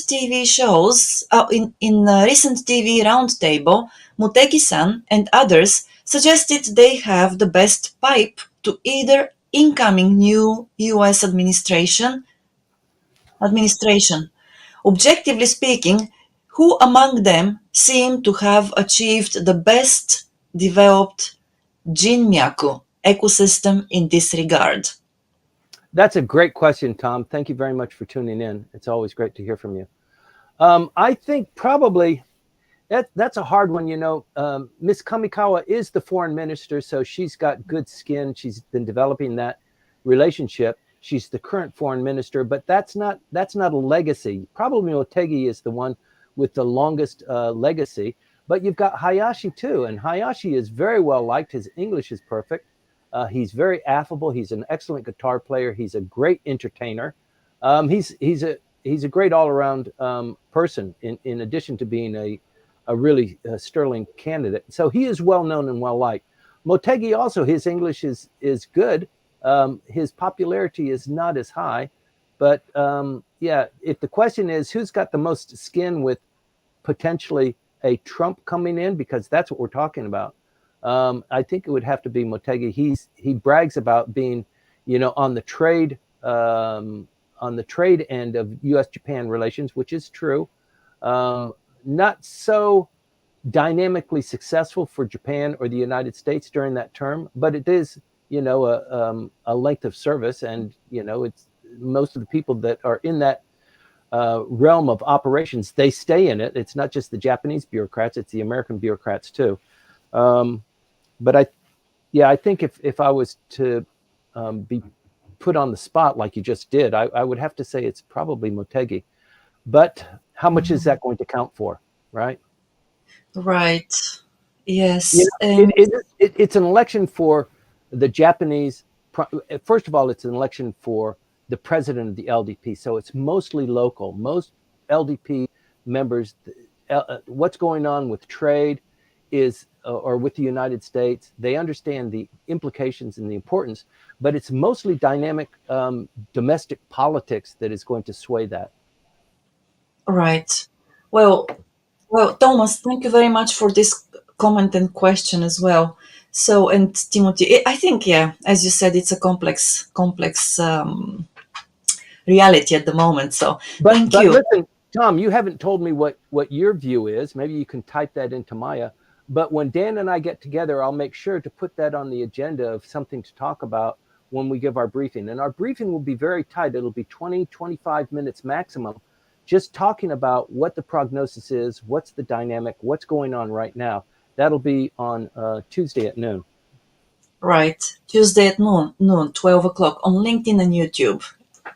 Speaker 2: TV shows, in recent TV roundtable, Motegi-san and others suggested they have the best pipe to either incoming new U.S. administration. Objectively speaking, who among them seem to have achieved the best developed Jinmyaku ecosystem in this regard?
Speaker 1: That's a great question, Tom. Thank you very much for tuning in. It's always great to hear from you. I think probably that's a hard one. Miss Kamikawa is the foreign minister, so she's got good skin. She's been developing that relationship. She's the current foreign minister, but that's not a legacy. Probably Motegi is the one with the longest legacy. But you've got Hayashi too, and Hayashi is very well liked. His English is perfect. He's very affable. He's an excellent guitar player. He's a great entertainer. He's a great all-around person. In addition to being a really sterling candidate, so he is well known and well liked. Motegi also, his English is good. His popularity is not as high, but yeah, if the question is who's got the most skin with potentially a Trump coming in, because that's what we're talking about, I think it would have to be Motegi. He brags about being, on the trade end of U.S.-Japan relations, which is true. Not so dynamically successful for Japan or the United States during that term, but it is, a length of service, and it's most of the people that are in that realm of operations, they stay in it. It's not just the Japanese bureaucrats; it's the American bureaucrats too. But I think if I was to be put on the spot like you just did, I would have to say it's probably Motegi. But how much is that going to count for, right?
Speaker 2: Right.
Speaker 1: You
Speaker 2: Yes.
Speaker 1: know, it's an election for the Japanese. First of all, it's an election for the president of the LDP, so it's mostly local. Most LDP members, what's going on with trade is, or with the United States, they understand the implications and the importance, but it's mostly dynamic domestic politics that is going to sway that.
Speaker 2: Right. Well, Thomas, thank you very much for this comment and question as well. So, and Timothy, I think, yeah, as you said, it's a complex reality at the moment. So, thank
Speaker 1: But
Speaker 2: you.
Speaker 1: listen, Tom, you haven't told me what your view is. Maybe you can type that into Maya. But when Dan and I get together, I'll make sure to put that on the agenda of something to talk about when we give our briefing. And our briefing will be very tight. It'll be 20, 25 minutes maximum, just talking about what the prognosis is, what's the dynamic, what's going on right now. That'll be on Tuesday at noon.
Speaker 2: Right. Tuesday at noon, 12 o'clock on LinkedIn and YouTube.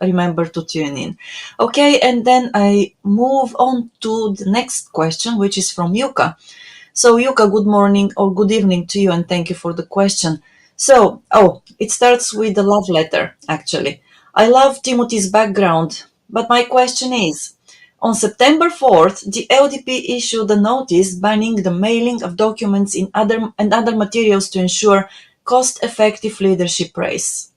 Speaker 2: Remember to tune in. Okay, and then I move on to the next question, which is from Yuka. So, Yuka, good morning or good evening to you, and thank you for the question. So, it starts with a love letter, actually. I love Timothy's background, but my question is, on September 4th, the LDP issued a notice banning the mailing of documents and other materials to ensure cost-effective leadership race.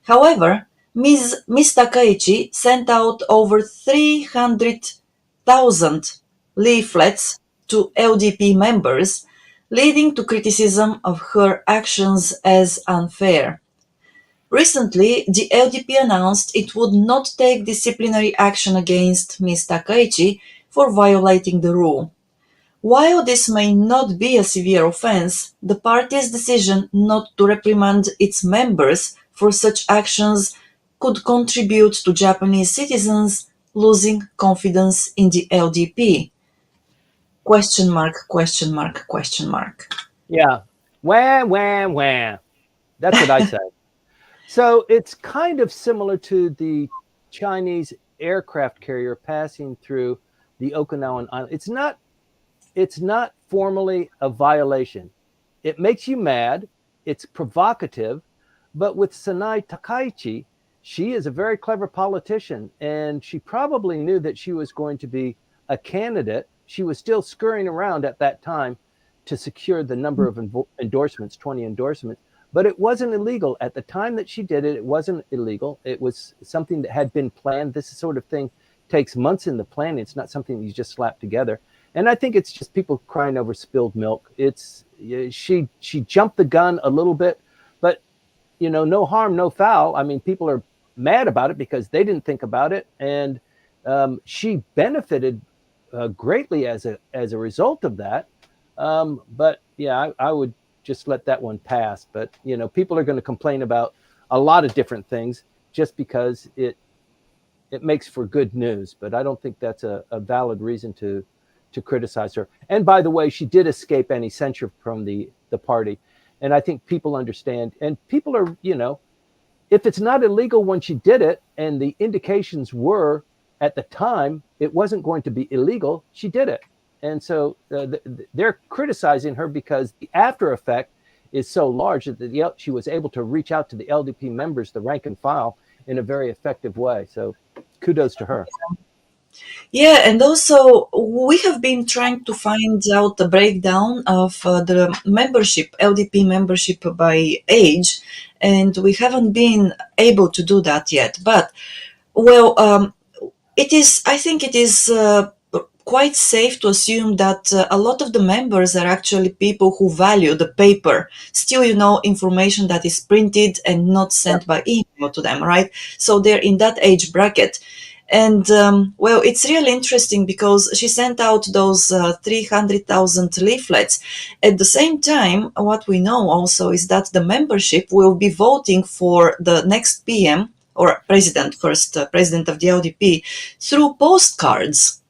Speaker 2: However, Ms. Takaichi sent out over 300,000 leaflets to LDP members, leading to criticism of her actions as unfair. Recently, the LDP announced it would not take disciplinary action against Ms. Takaichi for violating the rule. While this may not be a severe offense, the party's decision not to reprimand its members for such actions could contribute to Japanese citizens losing confidence in the LDP. Question mark, question mark, question mark.
Speaker 1: Yeah. Wah, wah, wah. That's what I say. So it's kind of similar to the Chinese aircraft carrier passing through the Okinawan island. It's not formally a violation. It makes you mad. It's provocative. But with Sanai Takaichi, she is a very clever politician, and she probably knew that she was going to be a candidate. She was still scurrying around at that time to secure the number of endorsements, 20 endorsements. But it wasn't illegal. At the time that she did it, it wasn't illegal. It was something that had been planned. This sort of thing takes months in the planning. It's not something you just slap together. And I think it's just people crying over spilled milk. She jumped the gun a little bit, but no harm, no foul. I mean, people are mad about it because they didn't think about it, and she benefited greatly as a result of that. But yeah, I would just let that one pass. But people are going to complain about a lot of different things just because it makes for good news. But I don't think that's a valid reason to criticize her. And by the way, she did escape any censure from the party. And I think people understand. And people are, if it's not illegal when she did it, and the indications were at the time it wasn't going to be illegal, she did it. And so they're criticizing her because the after effect is so large that she was able to reach out to the LDP members, the rank and file, in a very effective way. So kudos to her.
Speaker 2: Yeah, and also we have been trying to find out the breakdown of the membership, LDP membership by age, and we haven't been able to do that yet. But, well, It is, I think it is quite safe to assume that a lot of the members are actually people who value the paper, still, information that is printed and not
Speaker 1: Yep.
Speaker 2: sent by email to them, right? So they're in that age bracket. And well, it's really interesting because she sent out those 300,000 leaflets. At the same time, what we know also is that the membership will be voting for the next PM or president, first president of the LDP, through postcards,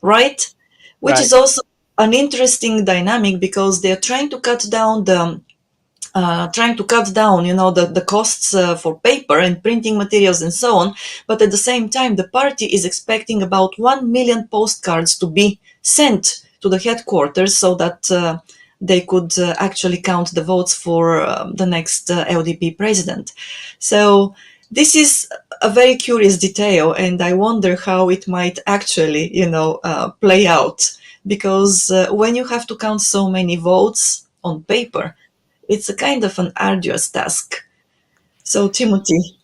Speaker 2: right? Which is
Speaker 1: Right.
Speaker 2: also an interesting dynamic because they're trying to cut down, the costs for paper and printing materials and so on. But at the same time, the party is expecting about 1 million postcards to be sent to the headquarters so that they could actually count the votes for the next LDP president. So this is a very curious detail, and I wonder how it might actually, play out. Because when you have to count so many votes on paper, it's a kind of an arduous task. So, Timothy.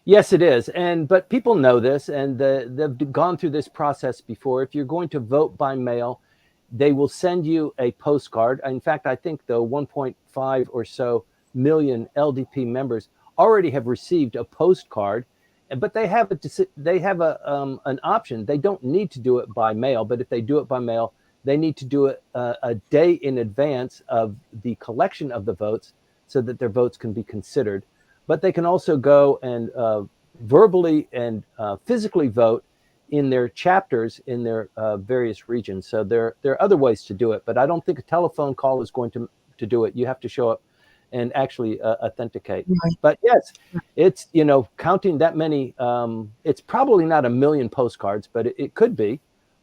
Speaker 1: Yes, it is. But people know this, and they've gone through this process before. If you're going to vote by mail, they will send you a postcard. In fact, I think the 1.5 or so million LDP members already have received a postcard, but they have an option. They don't need to do it by mail, but if they do it by mail, they need to do it a day in advance of the collection of the votes so that their votes can be considered. But they can also go and verbally and physically vote in their chapters in their various regions. So there are other ways to do it, but I don't think a telephone call is going to do it. You have to show up and actually authenticate.
Speaker 2: Right.
Speaker 1: But yes, it's, counting that many, it's probably not a million postcards, but it could be.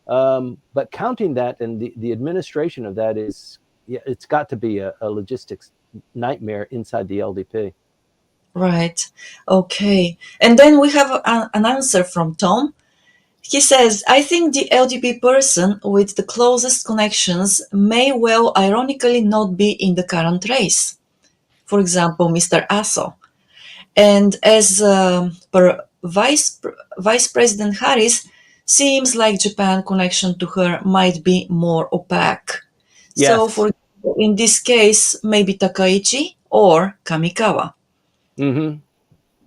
Speaker 1: But counting that and the administration of that is, yeah, it's got to be a logistics nightmare inside the LDP.
Speaker 2: Right. Okay. And then we have an answer from Tom. He says, I think the LDP person with the closest connections may well ironically not be in the current race. For example, Mr. Aso. And as per Vice President Harris, seems like Japan connection to her might be more opaque. So,
Speaker 1: Yes.
Speaker 2: for example, in this case, maybe Takaichi or Kamikawa.
Speaker 1: Mm-hmm. Yeah.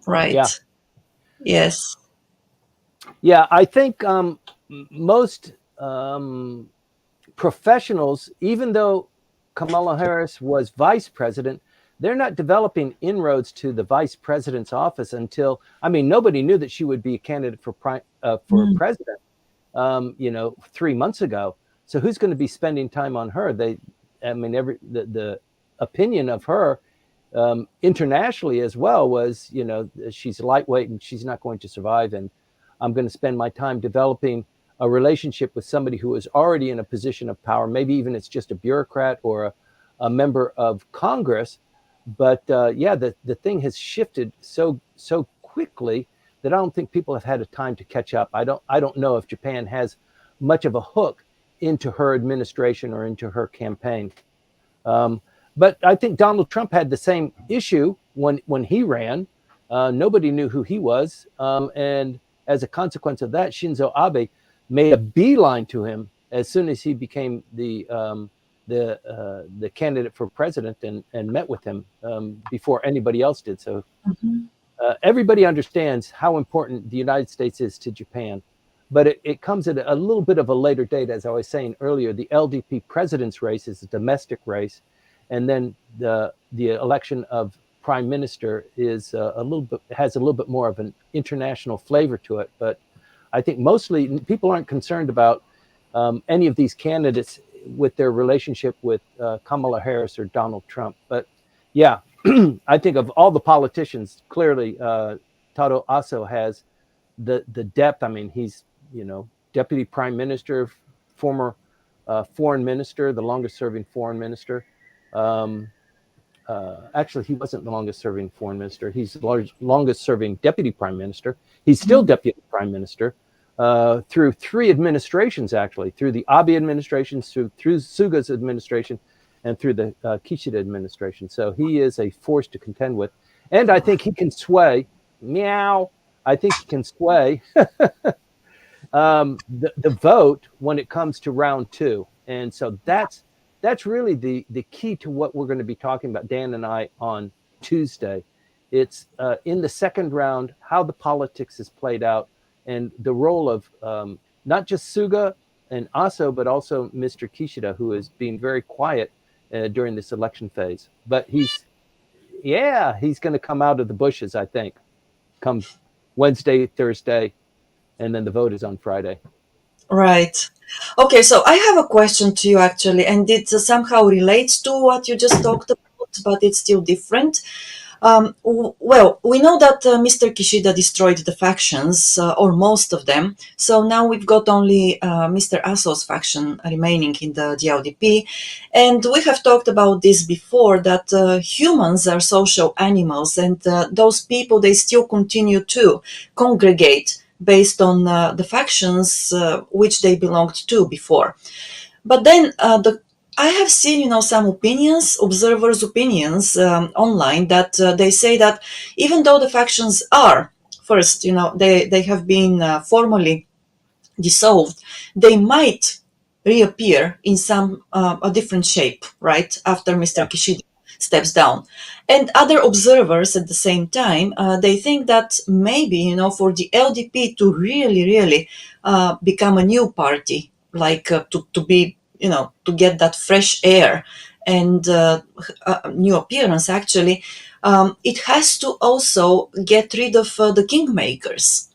Speaker 2: Right. Yes.
Speaker 1: Yeah. I think most professionals, even though Kamala Harris was vice president, they're not developing inroads to the vice president's office until, I mean, nobody knew that she would be a candidate for
Speaker 2: Mm,
Speaker 1: president, 3 months ago. So who's going to be spending time on her? I mean, the opinion of her internationally as well was, she's lightweight and she's not going to survive. And I'm going to spend my time developing a relationship with somebody who is already in a position of power. Maybe even it's just a bureaucrat or a member of Congress. But yeah, the thing has shifted so quickly that I don't think people have had a time to catch up. I don't know if Japan has much of a hook into her administration or into her campaign. Um, but I think Donald Trump had the same issue when he ran. Nobody knew who he was, and as a consequence of that, Shinzo Abe made a beeline to him as soon as he became the candidate for president and met with him before anybody else did. So
Speaker 2: mhm.
Speaker 1: everybody understands how important the United States is to Japan. But it comes at a little bit of a later date. As I was saying earlier, the LDP president's race is a domestic race. And then the election of prime minister is has a little bit more of an international flavor to it. But I think mostly people aren't concerned about any of these candidates with their relationship with Kamala Harris or Donald Trump. But yeah, I think of all the politicians, clearly Taro Aso has the depth. I mean, he's deputy prime minister, former foreign minister, the longest serving foreign minister. Um, Actually, he wasn't the longest serving foreign minister. He's the longest serving deputy prime minister. He's still deputy prime minister through three administrations, actually, through the Abe administration, through Suga's administration, and through the Kishida administration. So he is a force to contend with. And I think he can sway, meow, I think he can sway the vote when it comes to round two. And so that's really the key to what we're going to be talking about, Dan and I, on Tuesday. It's in the second round, how the politics is played out and the role of not just Suga and Aso, but also Mr. Kishida, who is being very quiet during this election phase. But he's going to come out of the bushes, I think, come Wednesday, Thursday, and then the vote is on Friday.
Speaker 2: Right. Okay, so I have a question to you actually, and it somehow relates to what you just talked about, but it's still different. Well, we know that Mr. Kishida destroyed the factions, or most of them. So now we've got only Mr. Aso's faction remaining in the LDP. And we have talked about this before, that humans are social animals, and those people, they still continue to congregate based on the factions which they belonged to before. But then I have seen, some opinions, observers' opinions online that they say that even though the factions are first, they have been formally dissolved, they might reappear in some a different shape, right, after Mr.
Speaker 1: Yeah.
Speaker 2: Kishida steps down. And other observers at the same time, they think that maybe, for the LDP to really, really become a new party, like to be, to get that fresh air and new appearance, actually, it has to also get rid of the kingmakers.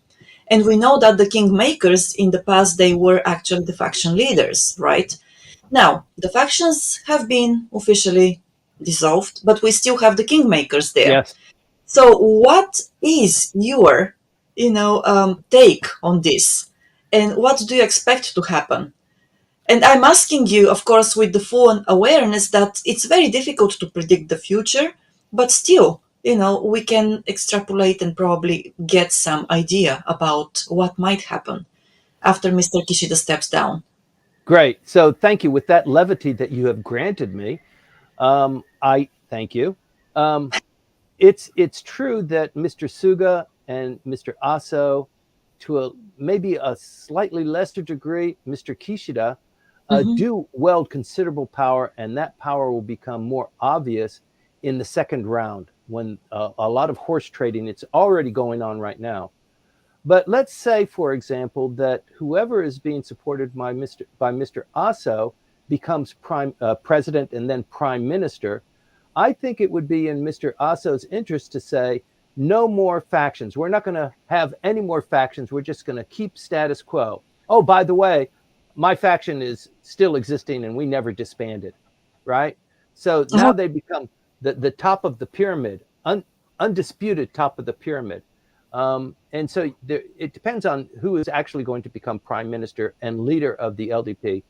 Speaker 2: And we know that the kingmakers in the past, they were actually the faction leaders, right? Now, the factions have been officially dissolved, but we still have the kingmakers there.
Speaker 1: Yes.
Speaker 2: So what is your, take on this? And what do you expect to happen? And I'm asking you, of course, with the full awareness that it's very difficult to predict the future, but still, we can extrapolate and probably get some idea about what might happen after Mr. Kishida steps down.
Speaker 1: Great. So thank you. With that levity that you have granted me, I thank you. Um, it's true that Mr. Suga and Mr. Aso, to maybe a slightly lesser degree, Mr. Kishida,
Speaker 2: Hmm.
Speaker 1: do wield considerable power, and that power will become more obvious in the second round when a lot of horse trading. It's already going on right now. But let's say, for example, that whoever is being supported by Mr. Aso becomes president and then prime minister. I think it would be in Mr. Aso's interest to say, no more factions. We're not going to have any more factions. We're just going to keep status quo. Oh, by the way, my faction is still existing and we never disbanded, right? So now they become the top of the pyramid, undisputed top of the pyramid. And so it depends on who is actually going to become prime minister and leader of the LDP.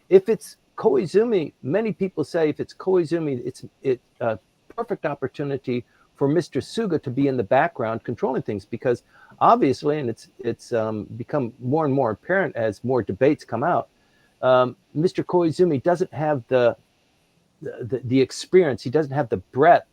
Speaker 1: If it's Koizumi, many people say if it's Koizumi, it's a perfect opportunity for Mr. Suga to be in the background controlling things, because obviously, and it's become more and more apparent as more debates come out, Mr. Koizumi doesn't have the experience. He doesn't have the breadth.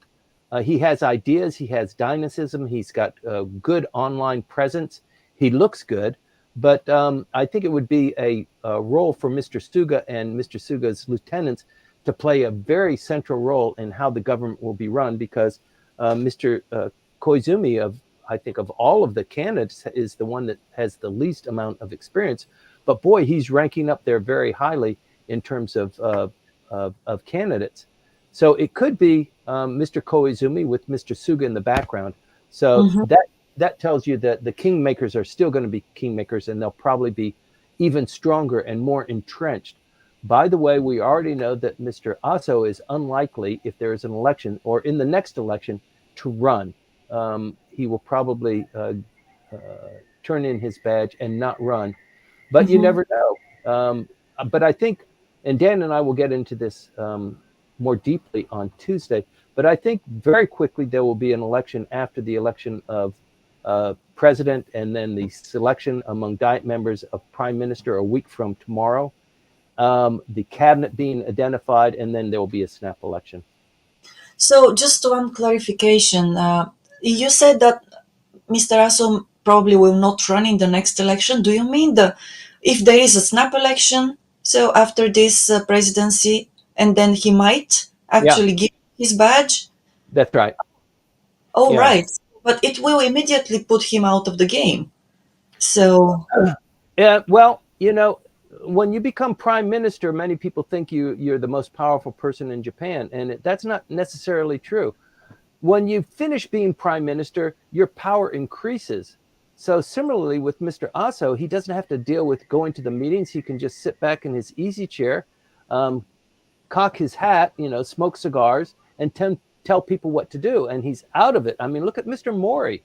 Speaker 1: He has ideas. He has dynamism. He's got a good online presence. He looks good. But I think it would be a role for Mr. Suga and Mr. Suga's lieutenants to play a very central role in how the government will be run, because Mr. Koizumi, I think of all of the candidates, is the one that has the least amount of experience. But boy, he's ranking up there very highly in terms of candidates. So it could be Mr. Koizumi with Mr. Suga in the background. So
Speaker 2: Hmm.
Speaker 1: that tells you that the kingmakers are still going to be kingmakers, and they'll probably be even stronger and more entrenched. By the way, we already know that Mr. Aso is unlikely, if there is an election or in the next election, to run. He will probably turn in his badge and not run, but you
Speaker 2: Hmm.
Speaker 1: never know. But I think, and Dan and I will get into this more deeply on Tuesday, but I think very quickly there will be an election after the election of president, and then the selection among Diet members of prime minister a week from tomorrow, the cabinet being identified, and then there will be a snap election.
Speaker 2: So just one clarification. You said that Mr. Aso probably will not run in the next election. Do you mean if there is a snap election, so after this presidency, and then he might
Speaker 1: Yeah,
Speaker 2: actually give his badge?
Speaker 1: that's right.
Speaker 2: Oh,
Speaker 1: Yeah.
Speaker 2: right. But it will immediately put him out of the game. So,
Speaker 1: Yeah. Well, when you become prime minister, many people think you're the most powerful person in Japan, and that's not necessarily true. When you finish being prime minister, your power increases. So similarly with Mr. Aso, he doesn't have to deal with going to the meetings. He can just sit back in his easy chair, um, cock his hat, smoke cigars, and tell people what to do. And he's out of it. I mean, look at Mr. Mori.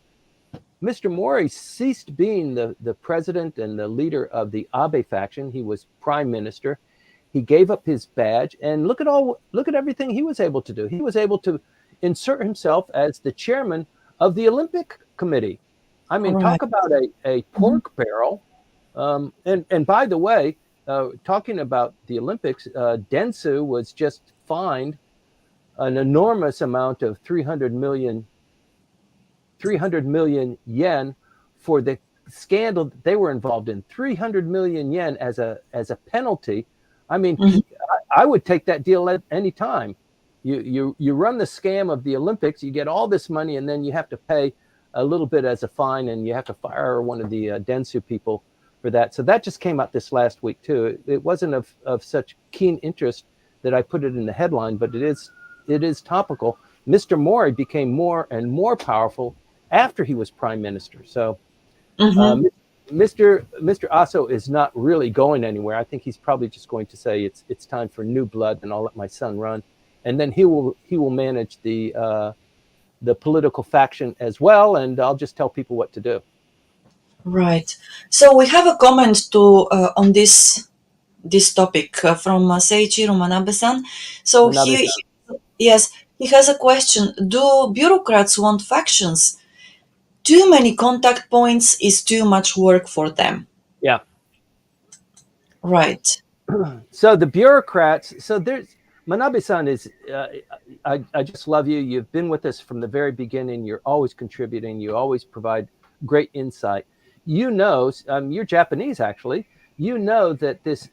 Speaker 1: Mr. Mori ceased being the president and the leader of the Abe faction. He was prime minister. He gave up his badge, and look at everything he was able to do. He was able to insert himself as the chairman of the Olympic Committee. I mean,
Speaker 2: right.
Speaker 1: talk about a pork barrel. And by the way, talking about the Olympics, Dentsu was just fined an enormous amount of 300 million yen for the scandal that they were involved in. 300 million yen as a penalty. I mean,
Speaker 2: Mhm.
Speaker 1: I would take that deal at any time. You run the scam of the Olympics, you get all this money, and then you have to pay a little bit as a fine, and you have to fire one of the Dentsu people for that. So that just came out this last week too. It wasn't of such keen interest that I put it in the headline, but it is topical. Mr. Mori became more and more powerful after he was prime minister. So
Speaker 2: Mhm.
Speaker 1: Mr. Aso is not really going anywhere. I think he's probably just going to say it's time for new blood, and I'll let my son run, and then he will manage the political faction as well, and I'll just tell people what to do.
Speaker 2: Right. So we have a comment to on this topic from Seiichiro Manabe-san. So
Speaker 1: Manabe-san.
Speaker 2: yes, he has a question. Do bureaucrats want factions? Too many contact points is too much work for them.
Speaker 1: Yeah.
Speaker 2: Right.
Speaker 1: So the bureaucrats. So there's Manabe-san is. I just love you. You've been with us from the very beginning. You're always contributing. You always provide great insight. You're Japanese actually. You know that this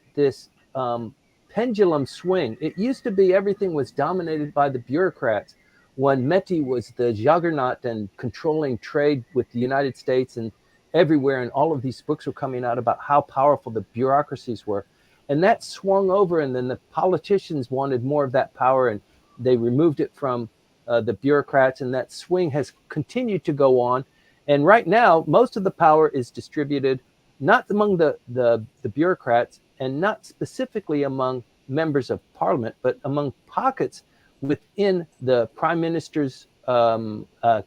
Speaker 1: pendulum swing. It used to be everything was dominated by the bureaucrats. When Meti was the juggernaut and controlling trade with the United States and everywhere, and all of these books were coming out about how powerful the bureaucracies were, and that swung over, and then the politicians wanted more of that power, and they removed it from the bureaucrats, and that swing has continued to go on. And right now most of the power is distributed not among the bureaucrats, and not specifically among members of parliament, but among pockets within the prime minister's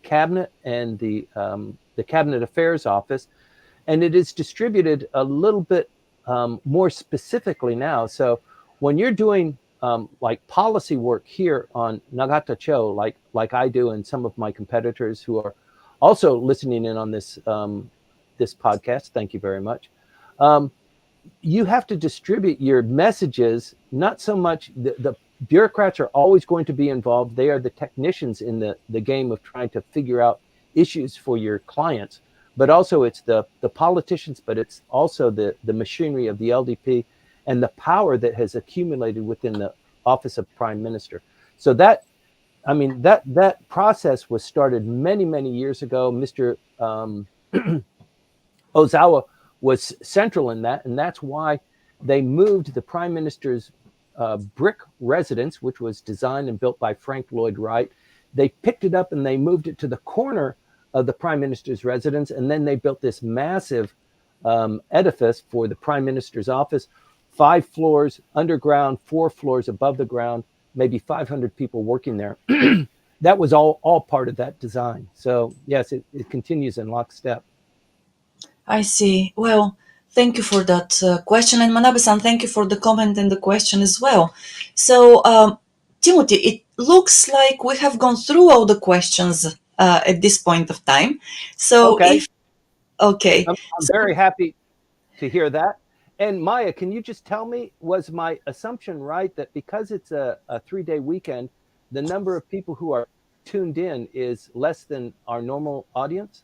Speaker 1: cabinet and the cabinet affairs office, and it is distributed a little bit more specifically now. So when you're doing like policy work here on Nagata Cho, like I do, and some of my competitors who are also listening in on this podcast, thank you very much. Um, you have to distribute your messages. Not so much the bureaucrats are always going to be involved. They are the technicians in the game of trying to figure out issues for your clients, but also it's the politicians, but it's also the machinery of the LDP and the power that has accumulated within the office of prime minister. So that process was started many years ago. Mr. Ozawa was central in that, and that's why they moved the prime minister's brick residence, which was designed and built by Frank Lloyd Wright. They picked it up and they moved it to the corner of the prime minister's residence, and then they built this massive edifice for the prime minister's office, 5 floors underground, 4 floors above the ground, maybe 500 people working there. That was all part of that design. So yes, it continues in lockstep.
Speaker 2: I see. Well, thank you for that question. And Manabe-san, thank you for the comment and the question as well. So, Timothy, it looks like we have gone through all the questions at this point of time. So,
Speaker 1: Okay.
Speaker 2: okay.
Speaker 1: I'm
Speaker 2: So,
Speaker 1: very happy to hear that. And Maya, can you just tell me, was my assumption right that because it's a 3-day weekend, the number of people who are tuned in is less than our normal audience?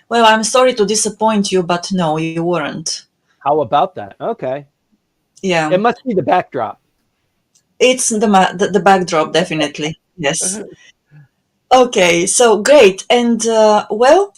Speaker 2: Well, I'm sorry to disappoint you, but no, you weren't.
Speaker 1: How about that? Okay.
Speaker 2: Yeah,
Speaker 1: It must be the backdrop.
Speaker 2: it's the backdrop, definitely. Yes. Okay, so great. And well,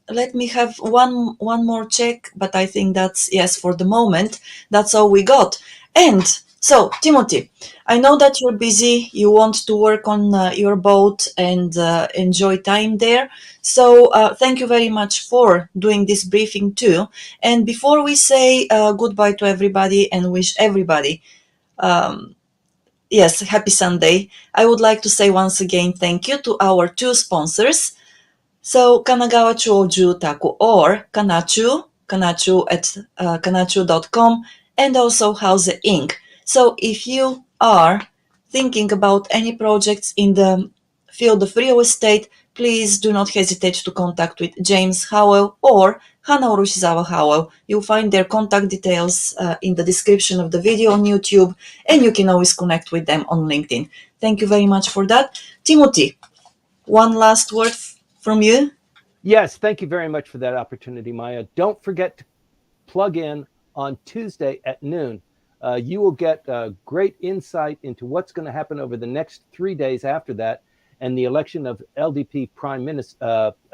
Speaker 2: let me have one more check, but I think that's yes for the moment. That's all we got. And so, Timothy, I know that you're busy. You want to work on your boat and enjoy time there. So, thank you very much for doing this briefing too. And before we say goodbye to everybody and wish everybody yes, happy Sunday, I would like to say once again thank you to our two sponsors. So Kanagawa Chuo Jutaku or Kanchu at Kanchu.com, and also Houze Inc. So if you are thinking about any projects in the field of real estate, please do not hesitate to contact with James Howell or Hana Urushizawa Howell. You'll find their contact details in the description of the video on YouTube, and you can always connect with them on LinkedIn. Thank you very much for that. Timothy, one last word from you.
Speaker 1: Yes, thank you very much for that opportunity, Maya. Don't forget to plug in on Tuesday at noon. You will get great insight into what's going to happen over the next 3 days after that and the election of LDP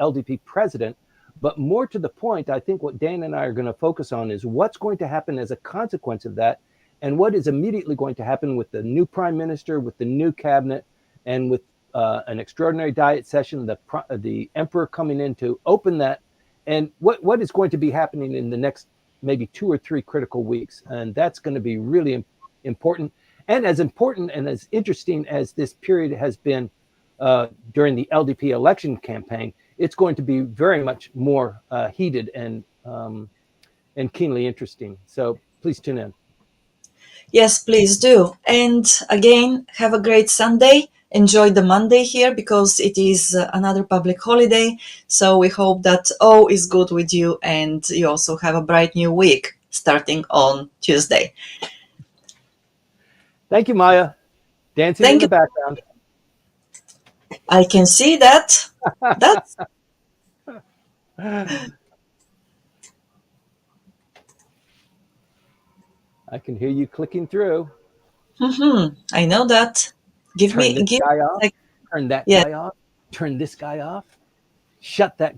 Speaker 1: LDP President. But more to the point, I think what Dan and I are going to focus on is what's going to happen as a consequence of that and what is immediately going to happen with the new Prime Minister, with the new cabinet, and with an extraordinary diet session, the emperor coming in to open that, and what is going to be happening in the next maybe 2 or 3 critical weeks. And that's going to be really important. And as interesting as this period has been during the LDP election campaign, it's going to be very much more heated and keenly interesting. So please tune in.
Speaker 2: Yes, please do. And again, have a great Sunday. Enjoy the Monday here because it is another public holiday. So we hope that all is good with you and you also have a bright new week starting on Tuesday.
Speaker 1: Thank you, Maya. Dancing in
Speaker 2: Thank
Speaker 1: the
Speaker 2: you.
Speaker 1: background.
Speaker 2: I can see that. That's
Speaker 1: I can hear you clicking through.
Speaker 2: I know that.
Speaker 1: Turn this
Speaker 2: Give
Speaker 1: guy off.
Speaker 2: like
Speaker 1: Turn that
Speaker 2: yeah.
Speaker 1: guy off. Turn this guy off. Shut that